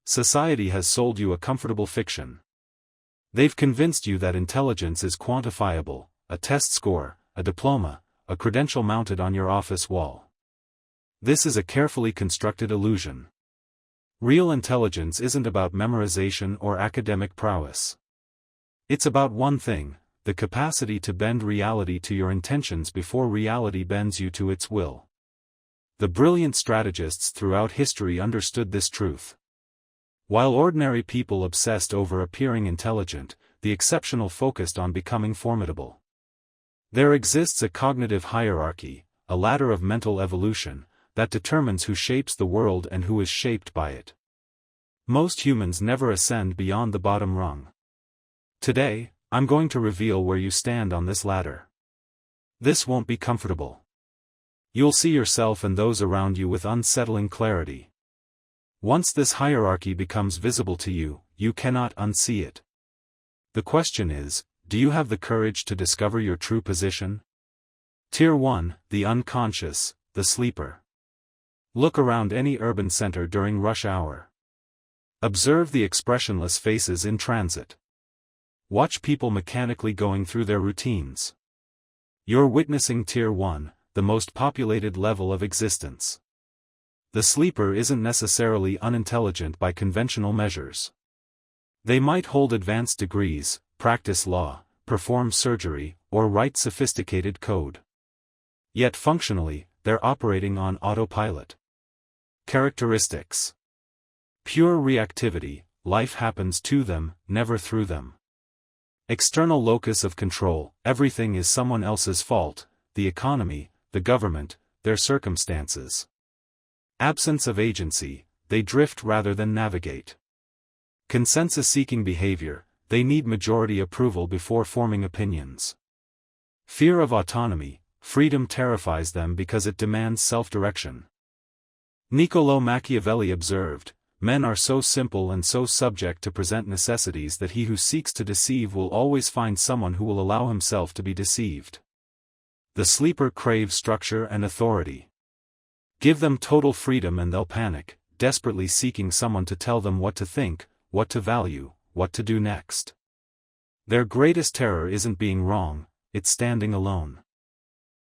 Society has sold you a comfortable fiction. They've convinced you that intelligence is quantifiable, a test score, a diploma, a credential mounted on your office wall. This is a carefully constructed illusion. Real intelligence isn't about memorization or academic prowess. It's about one thing: the capacity to bend reality to your intentions before reality bends you to its will. The brilliant strategists throughout history understood this truth. While ordinary people obsessed over appearing intelligent, the exceptional focused on becoming formidable. There exists a cognitive hierarchy, a ladder of mental evolution, that determines who shapes the world and who is shaped by it. Most humans never ascend beyond the bottom rung. Today, I'm going to reveal where you stand on this ladder. This won't be comfortable. You'll see yourself and those around you with unsettling clarity. Once this hierarchy becomes visible to you, you cannot unsee it. The question is, do you have the courage to discover your true position? Tier 1, the unconscious, the sleeper. Look around any urban center during rush hour. Observe the expressionless faces in transit. Watch people mechanically going through their routines. You're witnessing Tier 1, the most populated level of existence. The sleeper isn't necessarily unintelligent by conventional measures. They might hold advanced degrees, practice law, perform surgery, or write sophisticated code. Yet functionally, they're operating on autopilot. Characteristics: pure reactivity, life happens to them, never through them. External locus of control, everything is someone else's fault, the economy, the government, their circumstances. Absence of agency, they drift rather than navigate. Consensus-seeking behavior, they need majority approval before forming opinions. Fear of autonomy, freedom terrifies them because it demands self-direction. Niccolò Machiavelli observed, "Men are so simple and so subject to present necessities that he who seeks to deceive will always find someone who will allow himself to be deceived." The sleeper craves structure and authority. Give them total freedom and they'll panic, desperately seeking someone to tell them what to think, what to value, what to do next. Their greatest terror isn't being wrong, it's standing alone.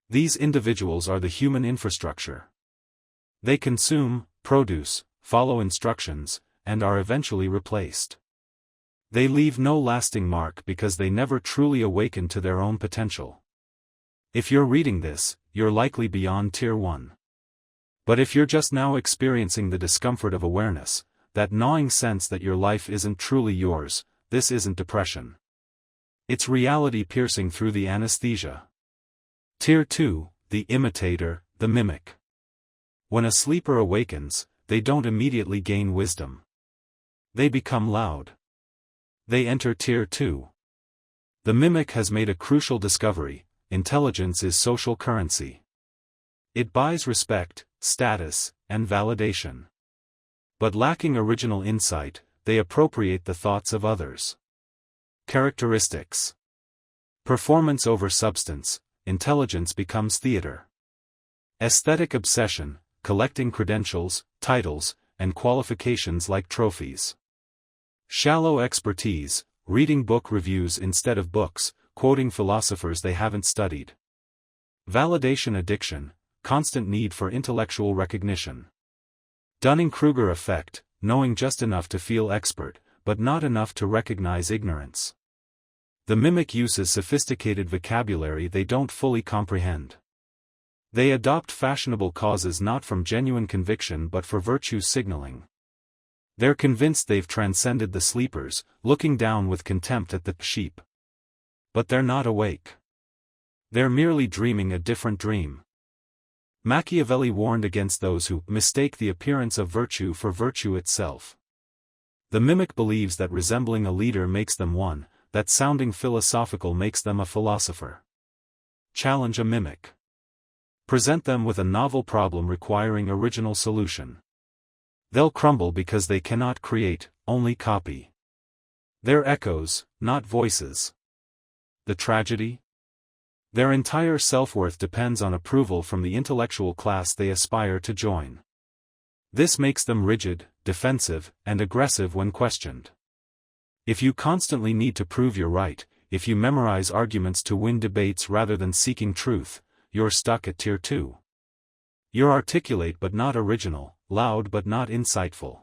These individuals are the human infrastructure. They consume, produce, follow instructions, and are eventually replaced. They leave no lasting mark because they never truly awaken to their own potential. If you're reading this, you're likely beyond Tier 1. But if you're just now experiencing the discomfort of awareness, that gnawing sense that your life isn't truly yours, this isn't depression. It's reality piercing through the anesthesia. Tier 2, the imitator, the mimic. When a sleeper awakens, they don't immediately gain wisdom. They become loud. They enter Tier 2. The mimic has made a crucial discovery: intelligence is social currency. It buys respect, status, and validation. But lacking original insight, they appropriate the thoughts of others. Characteristics: performance over substance, intelligence becomes theater. Aesthetic obsession, collecting credentials, titles, and qualifications like trophies. Shallow expertise, reading book reviews instead of books, quoting philosophers they haven't studied. Validation addiction, constant need for intellectual recognition. Dunning-Kruger effect, knowing just enough to feel expert, but not enough to recognize ignorance. The mimic uses sophisticated vocabulary they don't fully comprehend. They adopt fashionable causes not from genuine conviction but for virtue signaling. They're convinced they've transcended the sleepers, looking down with contempt at the sheep. But they're not awake. They're merely dreaming a different dream. Machiavelli warned against those who mistake the appearance of virtue for virtue itself. The mimic believes that resembling a leader makes them one, that sounding philosophical makes them a philosopher. Challenge a mimic. Present them with a novel problem requiring original solution. They'll crumble because they cannot create, only copy. They're echoes, not voices. The tragedy? Their entire self-worth depends on approval from the intellectual class they aspire to join. This makes them rigid, defensive, and aggressive when questioned. If you constantly need to prove you're right, if you memorize arguments to win debates rather than seeking truth, you're stuck at Tier 2. You're articulate but not original, loud but not insightful.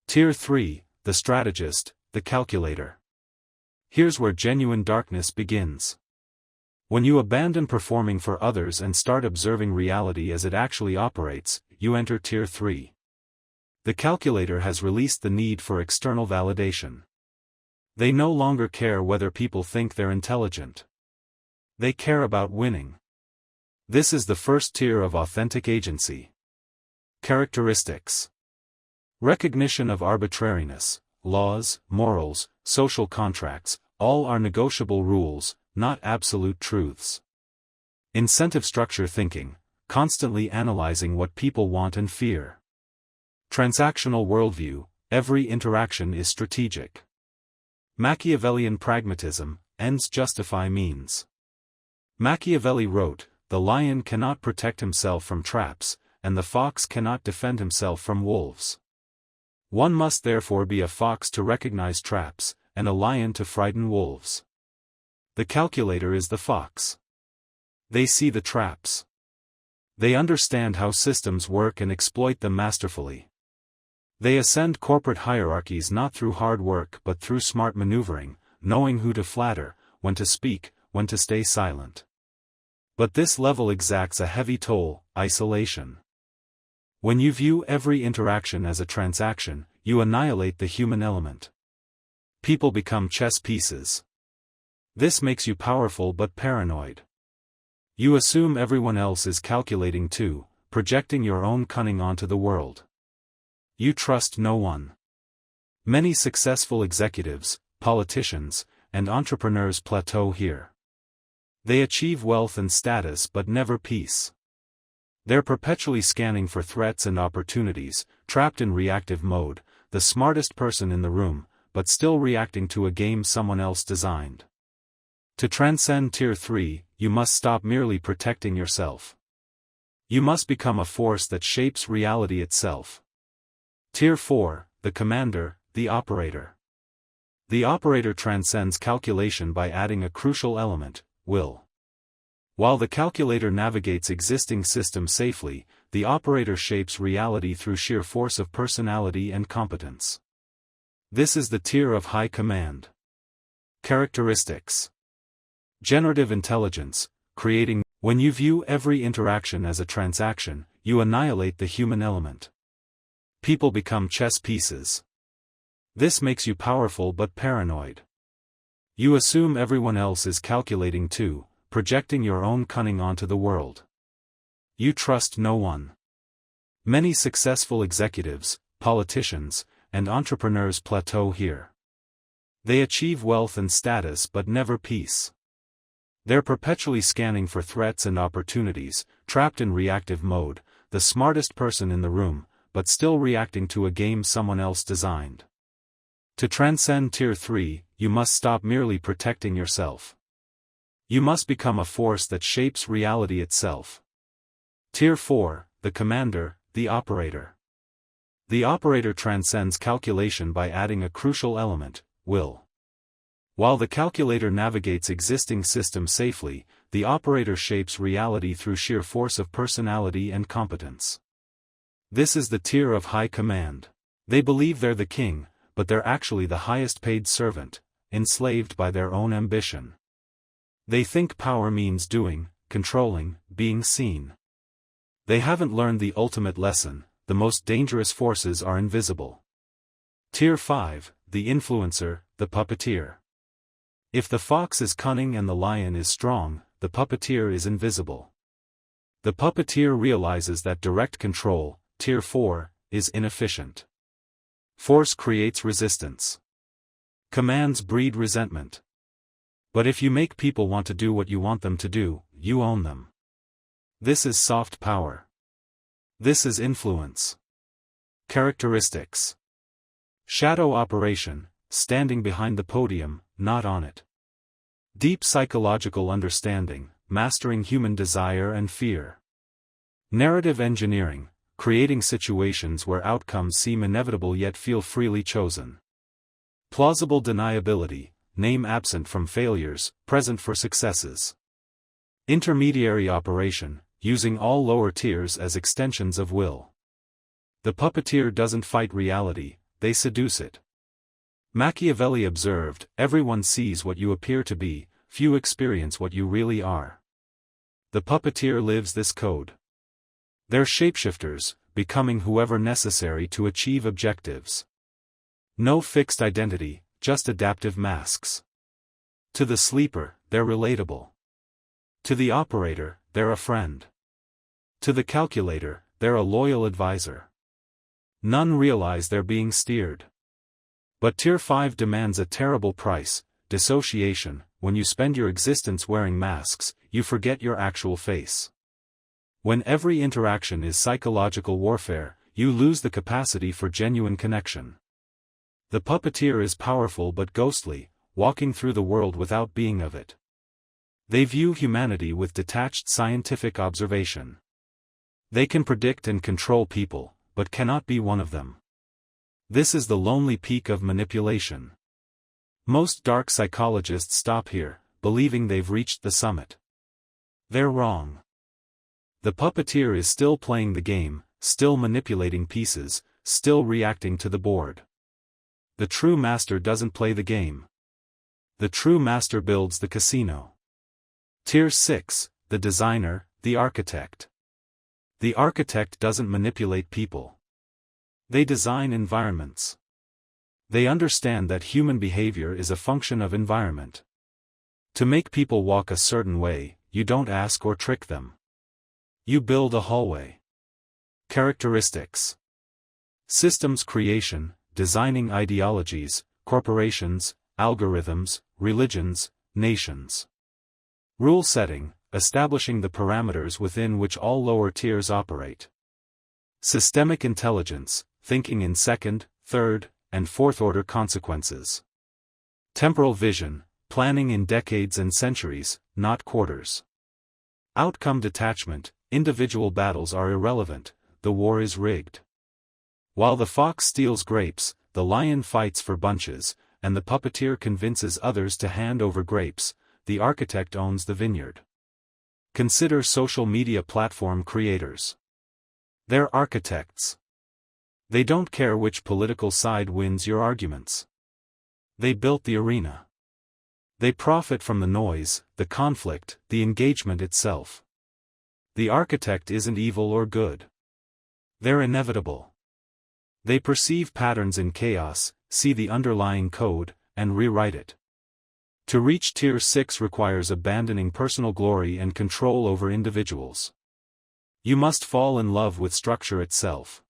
Tier 3, the strategist, the calculator. Here's where genuine darkness begins. When you abandon performing for others and start observing reality as it actually operates, you enter Tier 3. The calculator has released the need for external validation. They no longer care whether people think they're intelligent. They care about winning. This is the first tier of authentic agency. Characteristics. Recognition of arbitrariness. Laws, morals, social contracts, all are negotiable rules, not absolute truths. Incentive structure thinking, constantly analyzing what people want and fear. Transactional worldview, every interaction is strategic. Machiavellian pragmatism, ends justify means. Machiavelli wrote, "The lion cannot protect himself from traps, and the fox cannot defend himself from wolves. One must therefore be a fox to recognize traps, and a lion to frighten wolves." The calculator is the fox. They see the traps. They understand how systems work and exploit them masterfully. They ascend corporate hierarchies not through hard work but through smart maneuvering, knowing who to flatter, when to speak, when to stay silent. But this level exacts a heavy toll: isolation. When you view every interaction as a transaction, you annihilate the human element. People become chess pieces. This makes you powerful but paranoid. You assume everyone else is calculating too, projecting your own cunning onto the world. You trust no one. Many successful executives, politicians, and entrepreneurs plateau here. They achieve wealth and status but never peace. They're perpetually scanning for threats and opportunities, trapped in reactive mode, the smartest person in the room, but still reacting to a game someone else designed. To transcend Tier 3, you must stop merely protecting yourself. You must become a force that shapes reality itself. Tier 4, the commander, the operator. The operator transcends calculation by adding a crucial element: will. While the calculator navigates existing systems safely, the operator shapes reality through sheer force of personality and competence. This is the tier of high command. Characteristics. Generative intelligence, creating. When you view every interaction as a transaction, you annihilate the human element. People become chess pieces. This makes you powerful but paranoid. You assume everyone else is calculating too, projecting your own cunning onto the world. You trust no one. Many successful executives, politicians, and entrepreneurs plateau here. They achieve wealth and status but never peace. They're perpetually scanning for threats and opportunities, trapped in reactive mode, the smartest person in the room, but still reacting to a game someone else designed. To transcend Tier 3, you must stop merely protecting yourself. You must become a force that shapes reality itself. Tier 4, the commander, the operator. The operator transcends calculation by adding a crucial element: will. While the calculator navigates existing systems safely, the operator shapes reality through sheer force of personality and competence. This is the tier of high command. They believe they're the king, but they're actually the highest paid servant, enslaved by their own ambition. They think power means doing, controlling, being seen. They haven't learned the ultimate lesson: the most dangerous forces are invisible. Tier 5, the influencer, the puppeteer. If the fox is cunning and the lion is strong, the puppeteer is invisible. The puppeteer realizes that direct control, Tier 4, is inefficient. Force creates resistance. Commands breed resentment. But if you make people want to do what you want them to do, you own them. This is soft power. This is influence. Characteristics. Shadow operation, standing behind the podium, not on it. Deep psychological understanding, mastering human desire and fear. Narrative engineering, creating situations where outcomes seem inevitable yet feel freely chosen. Plausible deniability, name absent from failures, present for successes. Intermediary operation, using all lower tiers as extensions of will. The puppeteer doesn't fight reality, they seduce it. Machiavelli observed, everyone sees what you appear to be, few experience what you really are. The puppeteer lives this code. They're shapeshifters, becoming whoever necessary to achieve objectives. No fixed identity, just adaptive masks. To the sleeper, they're relatable. To the operator, they're a friend. To the calculator, they're a loyal advisor. None realize they're being steered. But Tier 5 demands a terrible price, dissociation. When you spend your existence wearing masks, you forget your actual face. When every interaction is psychological warfare, you lose the capacity for genuine connection. The puppeteer is powerful but ghostly, walking through the world without being of it. They view humanity with detached scientific observation. They can predict and control people, but cannot be one of them. This is the lonely peak of manipulation. Most dark psychologists stop here, believing they've reached the summit. They're wrong. The puppeteer is still playing the game, still manipulating pieces, still reacting to the board. The true master doesn't play the game. The true master builds the casino. Tier 6, the designer, the architect. The architect doesn't manipulate people. They design environments. They understand that human behavior is a function of environment. To make people walk a certain way, you don't ask or trick them. You build a hallway. Characteristics. Systems creation, designing ideologies, corporations, algorithms, religions, nations. Rule setting, establishing the parameters within which all lower tiers operate. Systemic intelligence, thinking in second, third, and fourth-order consequences. Temporal vision, planning in decades and centuries, not quarters. Outcome detachment, individual battles are irrelevant, the war is rigged. While the fox steals grapes, the lion fights for bunches, and the puppeteer convinces others to hand over grapes, the architect owns the vineyard. Consider social media platform creators. They're architects. They don't care which political side wins your arguments. They built the arena. They profit from the noise, the conflict, the engagement itself. The architect isn't evil or good. They're inevitable. They perceive patterns in chaos, see the underlying code, and rewrite it. To reach Tier 6 requires abandoning personal glory and control over individuals. You must fall in love with structure itself.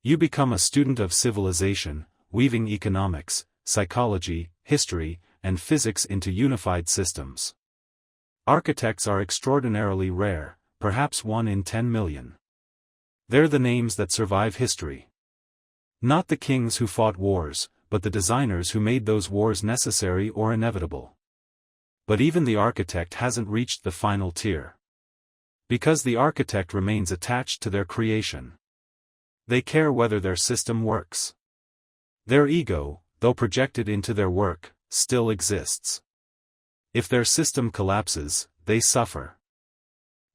You become a student of civilization, weaving economics, psychology, history, and physics into unified systems. Architects are extraordinarily rare, perhaps 1 in 10 million. They're the names that survive history. Not the kings who fought wars, but the designers who made those wars necessary or inevitable. But even the architect hasn't reached the final tier. Because the architect remains attached to their creation. They care whether their system works. Their ego, though projected into their work, still exists. If their system collapses, they suffer.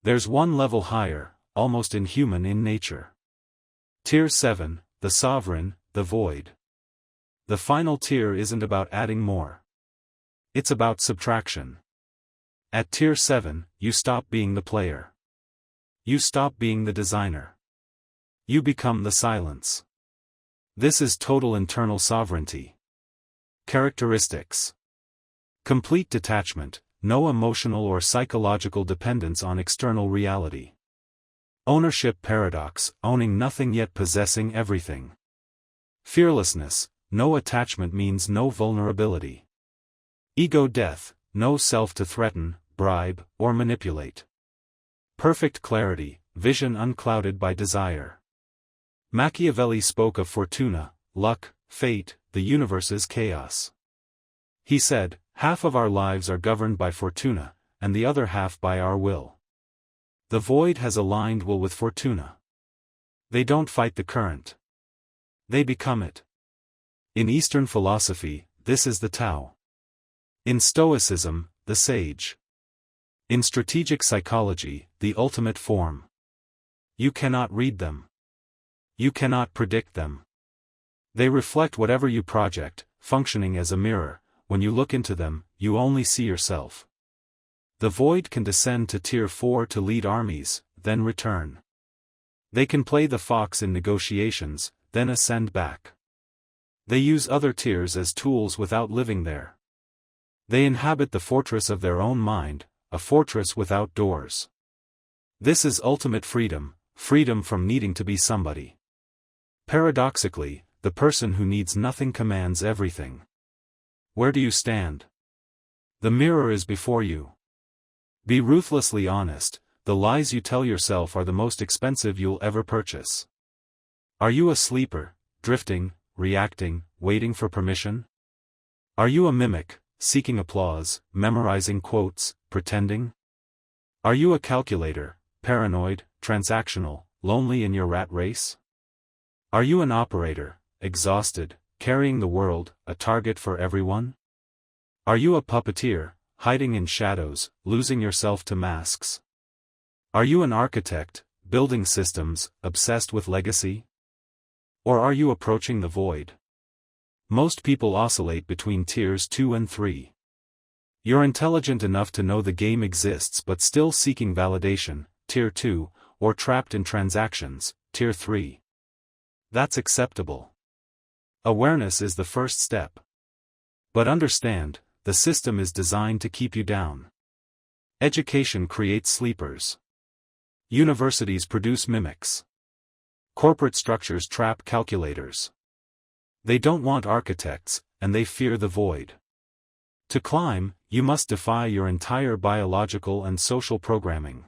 There's one level higher, almost inhuman in nature. Tier 7, the sovereign, the void. The final tier isn't about adding more. It's about subtraction. At Tier 7, you stop being the player. You stop being the designer. You become the silence. This is total internal sovereignty. Characteristics. Complete detachment, no emotional or psychological dependence on external reality. Ownership paradox, owning nothing yet possessing everything. Fearlessness, no attachment means no vulnerability. Ego death, no self to threaten, bribe, or manipulate. Perfect clarity, vision unclouded by desire. Machiavelli spoke of fortuna, luck, fate, the universe's chaos. He said, half of our lives are governed by fortuna, and the other half by our will. The void has aligned will with fortuna. They don't fight the current. They become it. In Eastern philosophy, this is the Tao. In Stoicism, the sage. In strategic psychology, the ultimate form. You cannot read them. You cannot predict them. They reflect whatever you project, functioning as a mirror. When you look into them, you only see yourself. The void can descend to Tier 4 to lead armies, then return. They can play the fox in negotiations, then ascend back. They use other tiers as tools without living there. They inhabit the fortress of their own mind, a fortress without doors. This is ultimate freedom, freedom from needing to be somebody. Paradoxically, the person who needs nothing commands everything. Where do you stand? The mirror is before you. Be ruthlessly honest. The lies you tell yourself are the most expensive you'll ever purchase. Are you a sleeper, drifting, reacting, waiting for permission? Are you a mimic, seeking applause, memorizing quotes, pretending? Are you a calculator, paranoid, transactional, lonely in your rat race? Are you an operator, exhausted, carrying the world, a target for everyone? Are you a puppeteer, hiding in shadows, losing yourself to masks? Are you an architect, building systems, obsessed with legacy? Or are you approaching the void? Most people oscillate between tiers 2 and 3. You're intelligent enough to know the game exists but still seeking validation, Tier 2, or trapped in transactions, Tier 3. That's acceptable. Awareness is the first step. But understand, the system is designed to keep you down. Education creates sleepers. Universities produce mimics. Corporate structures trap calculators. They don't want architects, and they fear the void. To climb, you must defy your entire biological and social programming.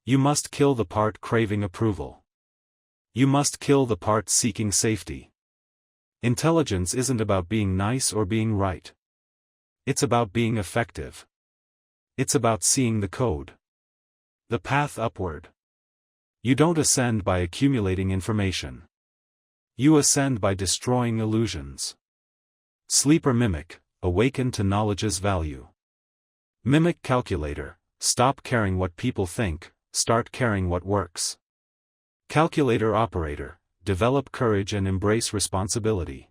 You must kill the part craving approval. You must kill the part seeking safety. Intelligence isn't about being nice or being right. It's about being effective. It's about seeing the code. The path upward. You don't ascend by accumulating information. You ascend by destroying illusions. Sleeper mimic, awaken to knowledge's value. Mimic calculator, stop caring what people think, start caring what works. Calculator operator, develop courage and embrace responsibility.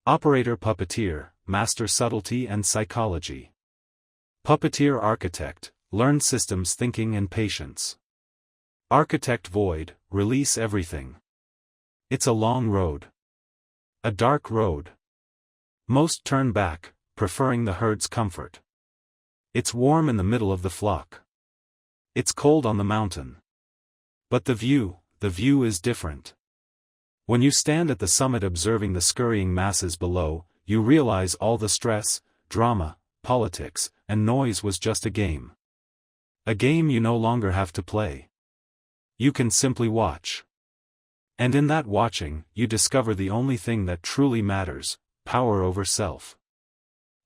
Operator puppeteer, master subtlety and psychology. Puppeteer architect, learn systems thinking and patience. Architect void, release everything. It's a long road. A dark road. Most turn back, preferring the herd's comfort. It's warm in the middle of the flock. It's cold on the mountain. But the view is different. When you stand at the summit observing the scurrying masses below, you realize all the stress, drama, politics, and noise was just a game. A game you no longer have to play. You can simply watch. And in that watching, you discover the only thing that truly matters, power over self.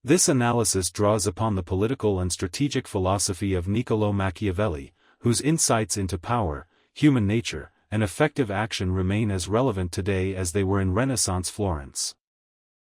This analysis draws upon the political and strategic philosophy of Niccolò Machiavelli, whose insights into power, human nature, and effective action remain as relevant today as they were in Renaissance Florence.